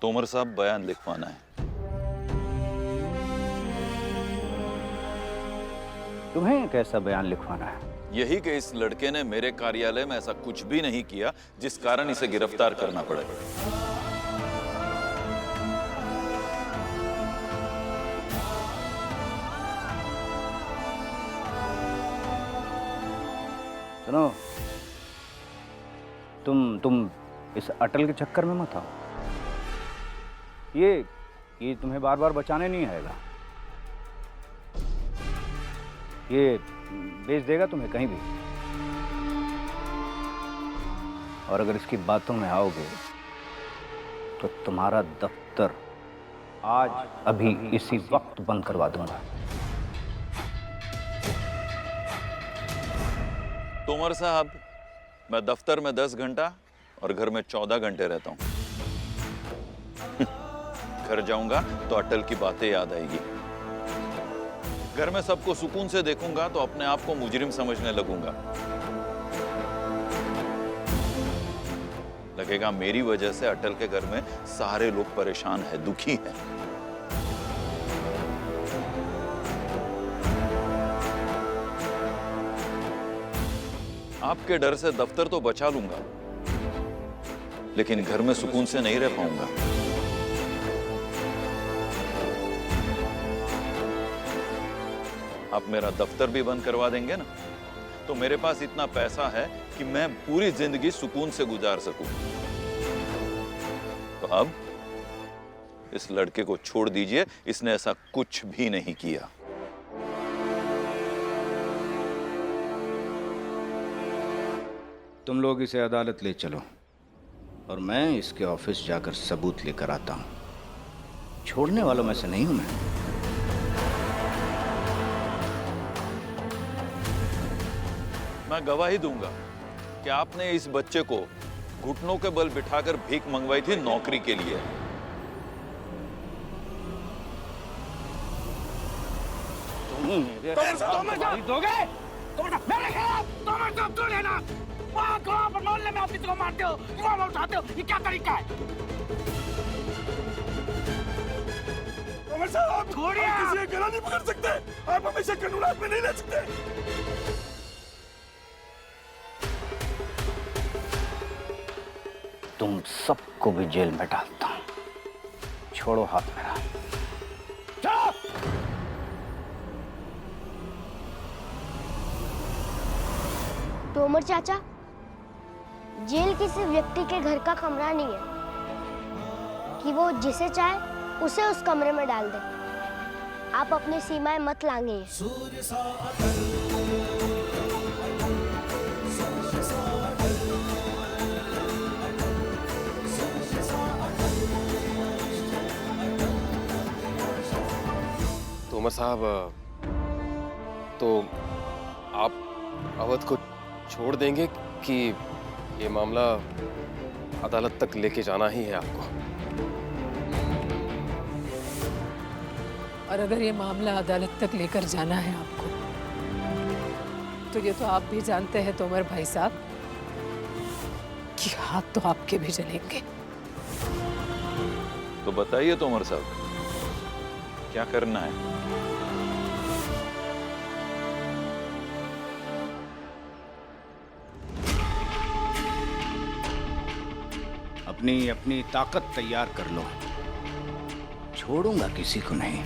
तोमर साहब, बयान लिखवाना है। तुम्हें कैसा बयान लिखवाना है? यही कि इस लड़के ने मेरे कार्यालय में ऐसा कुछ भी नहीं किया जिस कारण इसे गिरफ्तार करना पड़े। सुनो, तुम इस अटल के चक्कर में मत आओ। ये तुम्हें बार बार बचाने नहीं आएगा। ये बेच देगा तुम्हें कहीं भी। और अगर इसकी बातों में आओगे तो तुम्हारा दफ्तर आज अभी इसी वक्त बंद करवा दूंगा। तोमर साहब, मैं दफ्तर में 10 घंटा और घर में 14 घंटे रहता हूं। घर जाऊंगा तो अटल की बातें याद आएगी। घर में सबको सुकून से देखूंगा तो अपने आप को मुजरिम समझने लगूंगा। लगेगा मेरी वजह से अटल के घर में सारे लोग परेशान हैं, दुखी हैं। आपके डर से दफ्तर तो बचा लूंगा, लेकिन घर में सुकून से नहीं रह पाऊंगा। आप मेरा दफ्तर भी बंद करवा देंगे ना, तो मेरे पास इतना पैसा है कि मैं पूरी जिंदगी सुकून से गुजार सकूं। तो अब इस लड़के को छोड़ दीजिए, इसने ऐसा कुछ भी नहीं किया। तुम लोग इसे अदालत ले चलो और मैं इसके ऑफिस जाकर सबूत लेकर आता हूं। छोड़ने वालों में से नहीं हूं मैं। मैं गवाही दूंगा कि आपने इस बच्चे को घुटनों के बल बिठाकर भीख मंगवाई थी नौकरी के लिए। मोहल्ले में आप किसी को मारते हो, रिवॉल्वर उठाते हो, ये क्या तरीका है? तोमर साहब, छोड़िए। आप किसी का गला नहीं पकड़ सकते। आप हमेशा कानून हाथ में नहीं ले सकते। तुम सबको भी जेल में डालता हूं। छोड़ो हाथ मेरा। तोमर चाचा, जेल किसी व्यक्ति के घर का कमरा नहीं है कि वो जिसे चाहे उसे उस कमरे में डाल दे। आप अपनी सीमाएं मत लांघिए। तोमर साहब, तो आप अवध को छोड़ देंगे कि ये मामला अदालत तक लेके जाना ही है आपको? और अगर ये मामला अदालत तक लेकर जाना है आपको, तो ये तो आप भी जानते हैं तोमर भाई साहब कि हाथ तो आपके भी जलेंगे। तो बताइए तोमर साहब, क्या करना है? अपनी अपनी ताकत तैयार कर लो। छोड़ूंगा किसी को नहीं।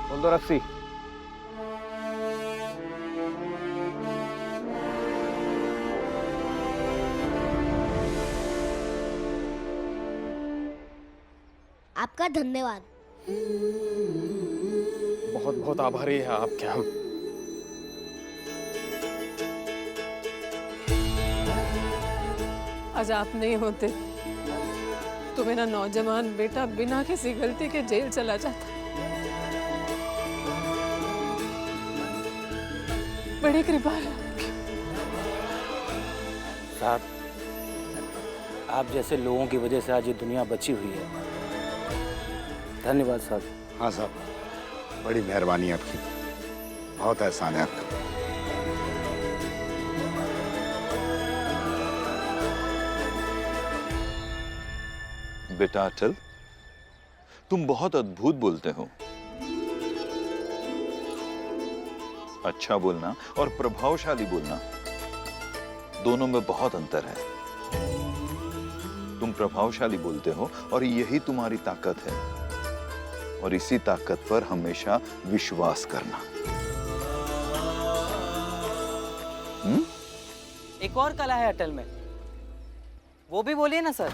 खोल दो रस्सी। आपका धन्यवाद। बहुत बहुत आभारी हैं आपके हम। आज आप नहीं होते तो मेरा नौजवान बेटा बिना किसी गलती के जेल चला जाता। बड़ी कृपा है आपकी। साहब, आप जैसे लोगों की वजह से आज ये दुनिया बची हुई है। धन्यवाद साहब। हाँ साहब, बड़ी मेहरबानी आपकी, बहुत एहसान है आपका। बेटा अटल, तुम बहुत अद्भुत बोलते हो। अच्छा बोलना और प्रभावशाली बोलना, दोनों में बहुत अंतर है। तुम प्रभावशाली बोलते हो और यही तुम्हारी ताकत है, और इसी ताकत पर हमेशा विश्वास करना। एक और कला है अटल में, वो भी बोलिए ना सर,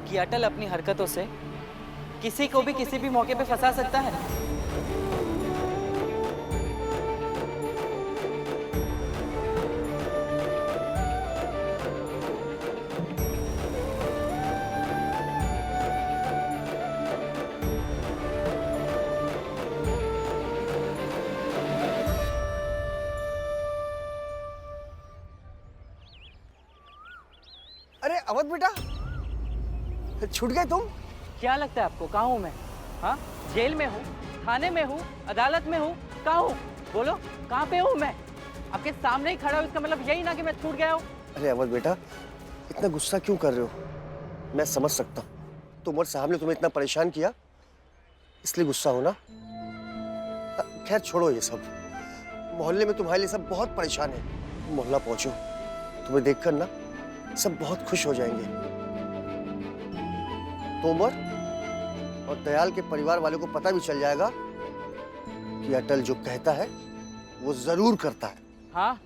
कि अटल अपनी हरकतों से किसी को भी किसी भी मौके पे फंसा सकता है। अरे अवध बेटा, छूट गए तुम? क्या लगता है आपको, कहाँ हूँ मैं? हाँ, जेल में हूँ, थाने में हूँ, अदालत में हूँ, कहाँ हूँ? बोलो, कहाँ पे हूँ मैं? आपके सामने ही खड़ा हूँ, इसका मतलब यही ना कि मैं छूट गया हूँ। अरे अवध बेटा, इतना गुस्सा क्यों कर रहे हो? मैं समझ सकता हूँ, तुमर साहब ने तुम्हें इतना परेशान किया, इसलिए गुस्सा हो ना। खैर छोड़ो ये सब, मोहल्ले में तुम्हारे लिए सब बहुत परेशान है। मोहल्ला पहुंचो, तुम्हें देखकर ना सब बहुत खुश हो जाएंगे। तोमर और दयाल के परिवार वालों को पता भी चल जाएगा कि अटल जो कहता है वो जरूर करता है। हाँ,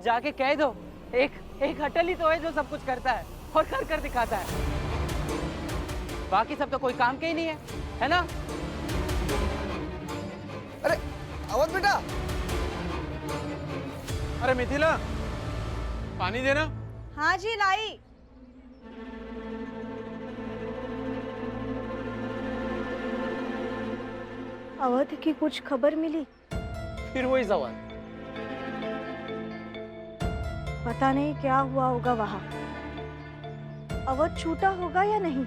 जाके कह दो, एक अटल ही तो है जो सब कुछ करता है और कर दिखाता है। बाकी सब तो कोई काम के ही नहीं है ना? अरे अवध बेटा! अरे मिथिला, पानी देना। हाँ जी, लाई। अवध की कुछ खबर मिली? फिर वही सवाल। पता नहीं क्या हुआ होगा वहाँ। अवध छूटा होगा या नहीं?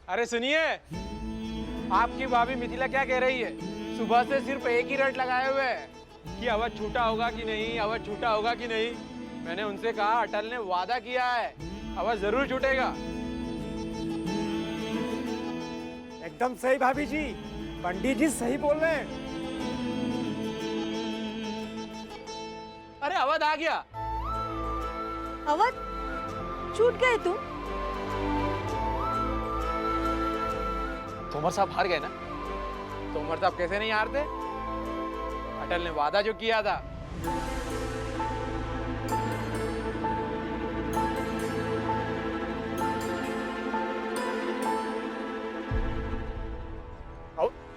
अरे सुनिए, आपकी भाभी मिथिला क्या कह रही है? सुबह से सिर्फ एक ही रट लगाए हुए है कि अवध छूटा होगा कि नहीं, अवध छूटा होगा कि नहीं। मैंने उनसे कहा अटल ने वादा किया है, अवध जरूर छूटेगा। एकदम सही भाभी जी, पंडित जी सही बोल रहे हैं। अरे अवध आ गया। अवध, छूट गए तुम? तोमर साहब हार गए ना? तोमर साहब कैसे नहीं हारते? अटल ने वादा जो किया था।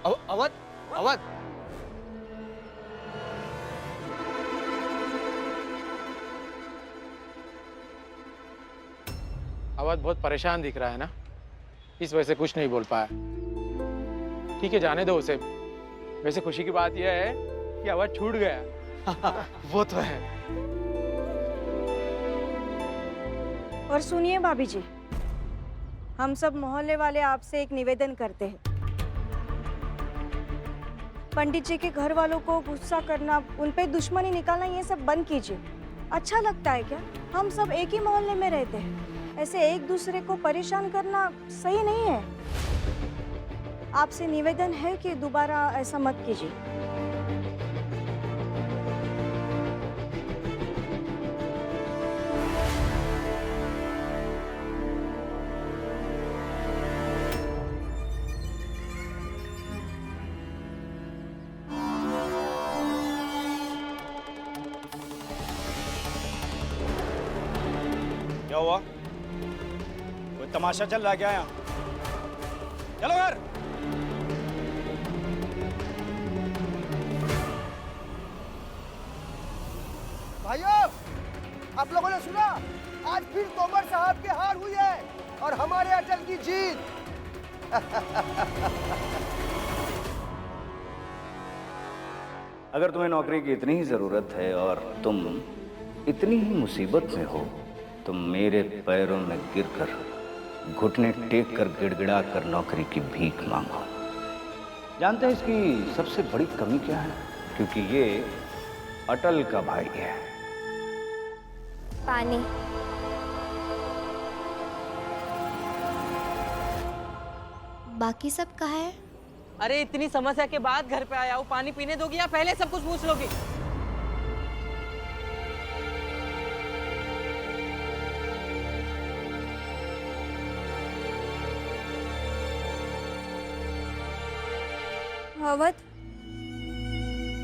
अवध, अवध, अवध बहुत परेशान दिख रहा है ना, इस वजह से कुछ नहीं बोल पाया। ठीक है, जाने दो उसे। वैसे खुशी की बात यह है कि अवध छूट गया। वो तो है। और सुनिए भाभी जी, हम सब मोहल्ले वाले आपसे एक निवेदन करते हैं। पंडित जी के घर वालों को गुस्सा करना, उन पे दुश्मनी निकालना, ये सब बंद कीजिए। अच्छा लगता है क्या? हम सब एक ही मोहल्ले में रहते हैं, ऐसे एक दूसरे को परेशान करना सही नहीं है। आपसे निवेदन है कि दोबारा ऐसा मत कीजिए। क्या हुआ? कोई तमाशा चल रहा क्या यहाँ? चलो घर। भाइयों, आप लोगों ने सुना? आज फिर तोमर साहब की हार हुई है और हमारे अटल की जीत। अगर तुम्हें नौकरी की इतनी ही जरूरत है और तुम इतनी ही मुसीबत में हो तो मेरे पैरों में गिरकर घुटने टेक कर गिड़गिड़ा कर नौकरी की भीख मांगो। जानते हैं इसकी सबसे बड़ी कमी क्या है? क्योंकि ये अटल का भाई है। पानी। बाकी सब कहाँ है? अरे इतनी समस्या के बाद घर पे आया हूँ, पानी पीने दोगी या पहले सब कुछ पूछ लोगी? अवध,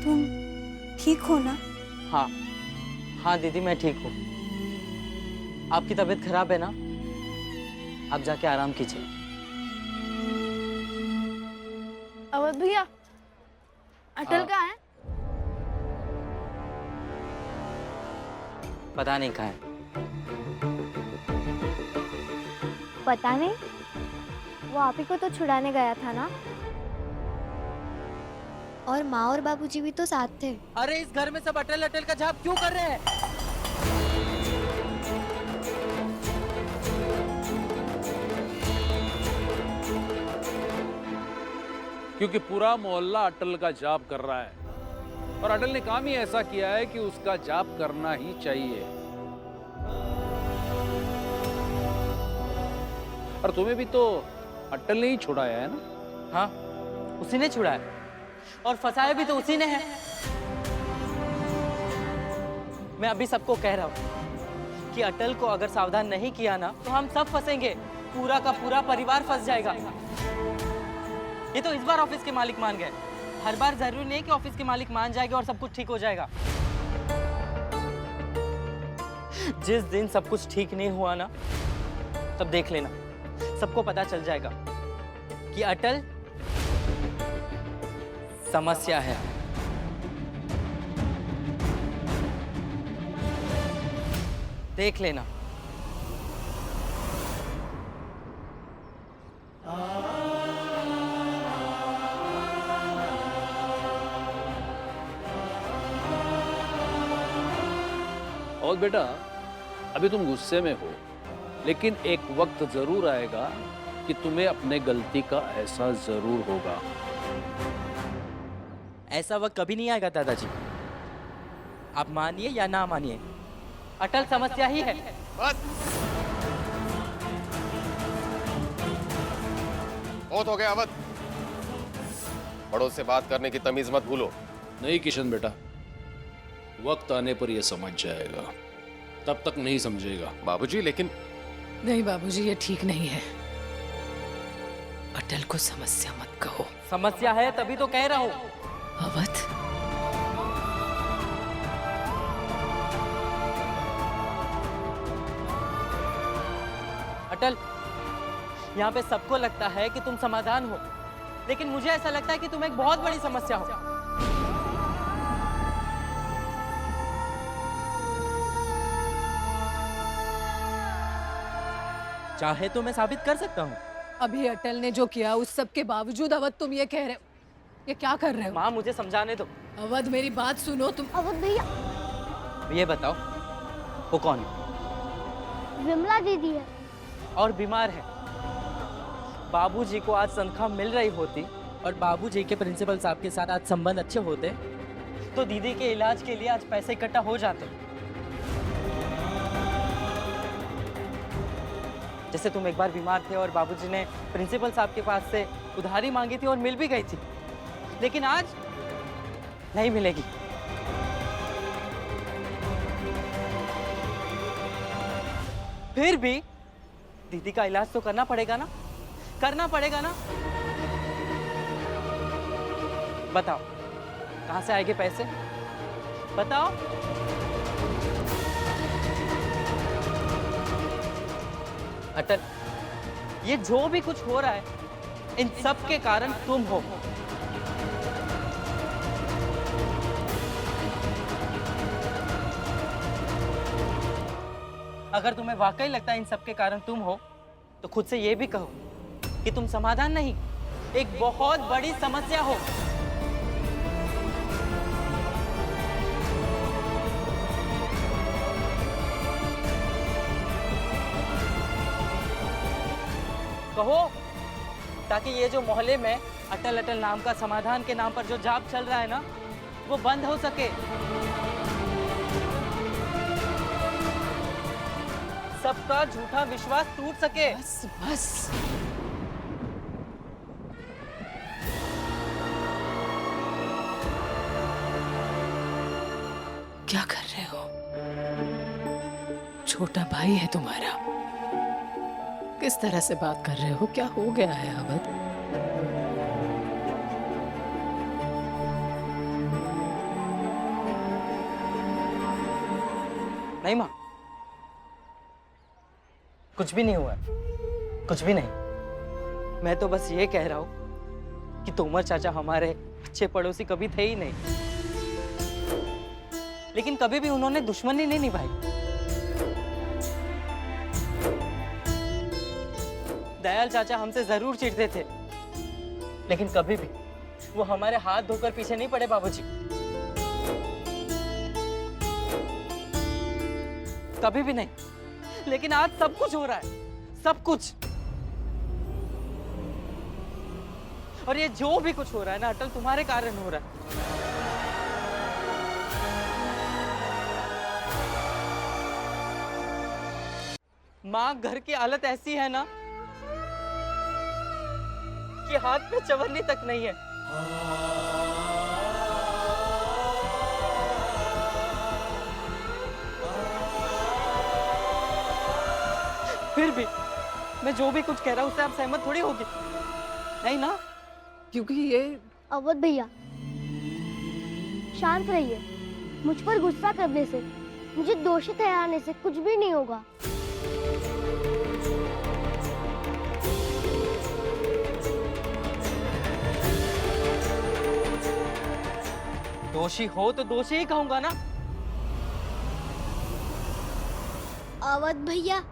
तुम ठीक हो ना? हाँ हाँ दीदी, मैं ठीक हूँ। आपकी तबीयत खराब है ना? आप जाके आराम कीजिए। अवध भैया, अटल कहाँ है? पता नहीं कहाँ है। पता नहीं, वो आप ही को तो छुड़ाने गया था ना? और माँ और बाबूजी भी तो साथ थे। अरे इस घर में सब अटल अटल का जाप क्यों कर रहे हैं? क्योंकि पूरा मोहल्ला अटल का जाप कर रहा है और अटल ने काम ही ऐसा किया है कि उसका जाप करना ही चाहिए। और तुम्हें भी तो अटल ने ही छुड़ाया है ना? हाँ, उसी ने छुड़ाया और फंसाया भी तो उसी ने है। मैं अभी सबको कह रहा हूँ कि अटल को अगर सावधान नहीं किया ना तो हम सब फंसेंगे, पूरा का पूरा परिवार फंस जाएगा। ये तो इस बार ऑफिस के मालिक मान गए, हर बार जरूरी नहीं कि ऑफिस के मालिक मान जाएंगे और सब कुछ ठीक हो जाएगा। जिस दिन सब कुछ ठीक नहीं हुआ ना, तब देख लेना, सबको पता चल जाएगा कि अटल समस्या है। देख लेना। और बेटा, अभी तुम गुस्से में हो, लेकिन एक वक्त जरूर आएगा कि तुम्हें अपने गलती का एहसास जरूर होगा। ऐसा वक्त कभी नहीं आएगा दादाजी, आप मानिए या ना मानिए, अटल समस्या ही है। बस बहुत हो गया अवध, बड़ों से बात करने की तमीज मत भूलो। नहीं किशन बेटा, वक्त आने पर यह समझ जाएगा, तब तक नहीं समझेगा। बाबूजी लेकिन नहीं बाबूजी, ये ठीक नहीं है। अटल को समस्या मत कहो। समस्या है तभी तो कह रहा हूँ। अवध, अटल, यहाँ पे सबको लगता है कि तुम समाधान हो, लेकिन मुझे ऐसा लगता है कि तुम एक बहुत बड़ी समस्या हो। चाहे तो मैं साबित कर सकता हूँ। अभी अटल ने जो किया उस सब के बावजूद अवध तुम ये कह रहे हो, ये क्या कर रहे हो? माँ मुझे समझाने दो। अवध मेरी बात सुनो तुम। अवध भैया, ये बताओ वो कौन है? विमला दीदी है। और बीमार है। बाबूजी को आज तनख्वाह मिल रही होती और बाबूजी के प्रिंसिपल साहब के साथ आज संबंध अच्छे होते तो दीदी के इलाज के लिए आज पैसे इकट्ठा हो जाते। जैसे तुम एक बार बीमार थे और बाबूजी ने प्रिंसिपल साहब के पास से उधारी मांगी थी और मिल भी गई थी, लेकिन आज नहीं मिलेगी। फिर भी दीदी का इलाज तो करना पड़ेगा ना, करना पड़ेगा ना। बताओ कहां से आएंगे पैसे? बताओ। अटल, ये जो भी कुछ हो रहा है इन सब के कारण तुम हो। अगर तुम्हें वाकई लगता है इन सब के कारण तुम हो तो खुद से ये भी कहो कि तुम समाधान नहीं, एक बहुत बड़ी समस्या हो। कहो, ताकि ये जो मोहल्ले में अटल अटल नाम का समाधान के नाम पर जो जाप चल रहा है ना, वो बंद हो सके। सबका झूठा विश्वास टूट सके। बस बस। क्या कर रहे हो? छोटा भाई है तुम्हारा, किस तरह से बात कर रहे हो? क्या हो गया है अवध? नहीं माँ, कुछ भी नहीं हुआ, कुछ भी नहीं। मैं तो बस ये कह रहा हूँ कि तोमर चाचा हमारे अच्छे पड़ोसी कभी थे ही नहीं, लेकिन कभी भी उन्होंने दुश्मनी नहीं निभाई। दयाल चाचा हमसे जरूर चिढ़ते थे, लेकिन कभी भी वो हमारे हाथ धोकर पीछे नहीं पड़े बाबूजी, कभी भी नहीं। लेकिन आज सब कुछ हो रहा है, सब कुछ। और ये जो भी कुछ हो रहा है ना अटल, तुम्हारे कारण हो रहा है। माँ, घर की हालत ऐसी है ना कि हाथ में चवन्नी तक नहीं है। फिर भी मैं जो भी कुछ कह रहा हूँ उससे आप सहमत थोड़ी होगी, नहीं ना? क्योंकि ये अवध भैया शांत रहिए। मुझ पर गुस्सा करने से, मुझे दोषी ठहराने से कुछ भी नहीं होगा। दोषी हो तो दोषी ही कहूंगा ना। अवध भैया,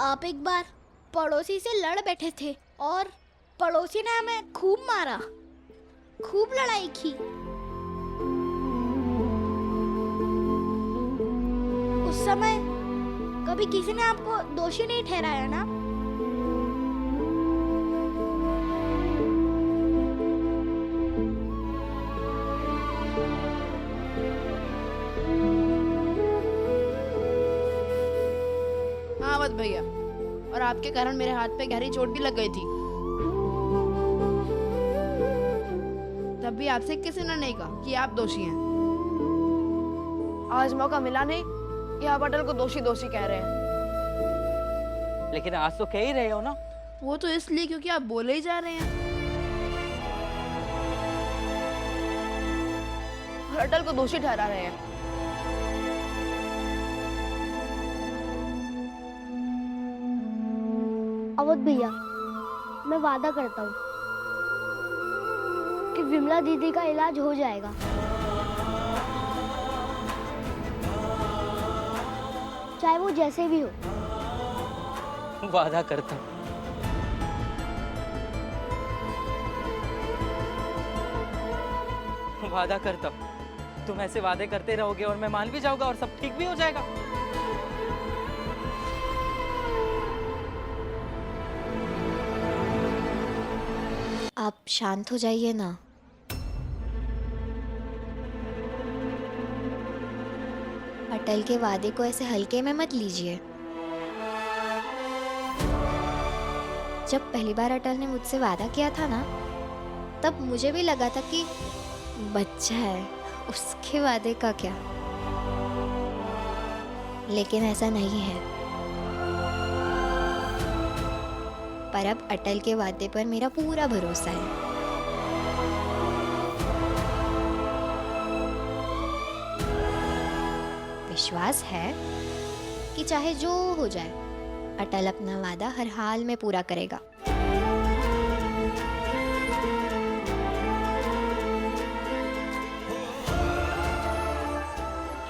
आप एक बार पड़ोसी से लड़ बैठे थे और पड़ोसी ने हमें खूब मारा, खूब लड़ाई की। उस समय कभी किसी ने आपको दोषी नहीं ठहराया ना? हाँ अवध भैया, और आपके कारण मेरे हाथ पे गहरी चोट भी लग गई थी। तब भी आपसे किसी ने नहीं कहा कि आप दोषी हैं। आज मौका मिला नहीं कि आप अटल को दोषी दोषी कह रहे हैं। लेकिन आज तो कह ही रहे हो ना। वो तो इसलिए क्योंकि आप बोले ही जा रहे हैं और अटल को दोषी ठहरा रहे हैं। अवध भैया, मैं वादा करता हूँ कि विमला दीदी का इलाज हो जाएगा। चाहे वो जैसे भी हो। वादा करता हूँ। वादा करता हूँ। तुम ऐसे वादे करते रहोगे और मैं मान भी जाऊंगा और सब ठीक भी हो जाएगा। आप शांत हो जाइए ना। अटल के वादे को ऐसे हल्के में मत लीजिए। जब पहली बार अटल ने मुझसे वादा किया था ना, तब मुझे भी लगा था कि बच्चा है, उसके वादे का क्या। लेकिन ऐसा नहीं है। पर अब अटल के वादे पर मेरा पूरा भरोसा है। विश्वास है कि चाहे जो हो जाए, अटल अपना वादा हर हाल में पूरा करेगा।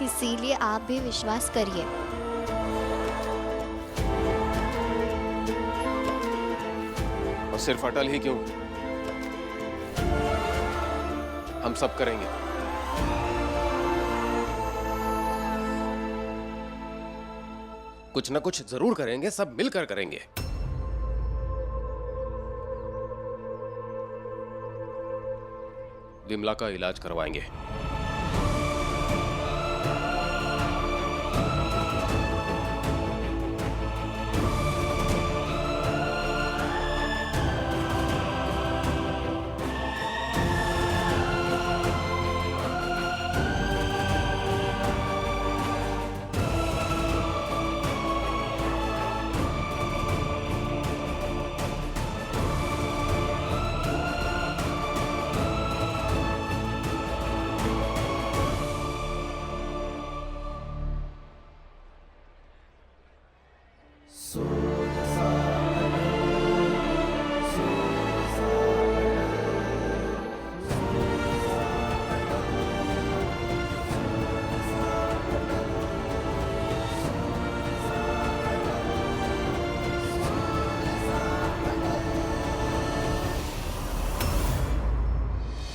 इसीलिए आप भी विश्वास करिए। और सिर्फ अटल ही क्यों, हम सब करेंगे। कुछ ना कुछ जरूर करेंगे, सब मिलकर करेंगे। विमला का इलाज करवाएंगे।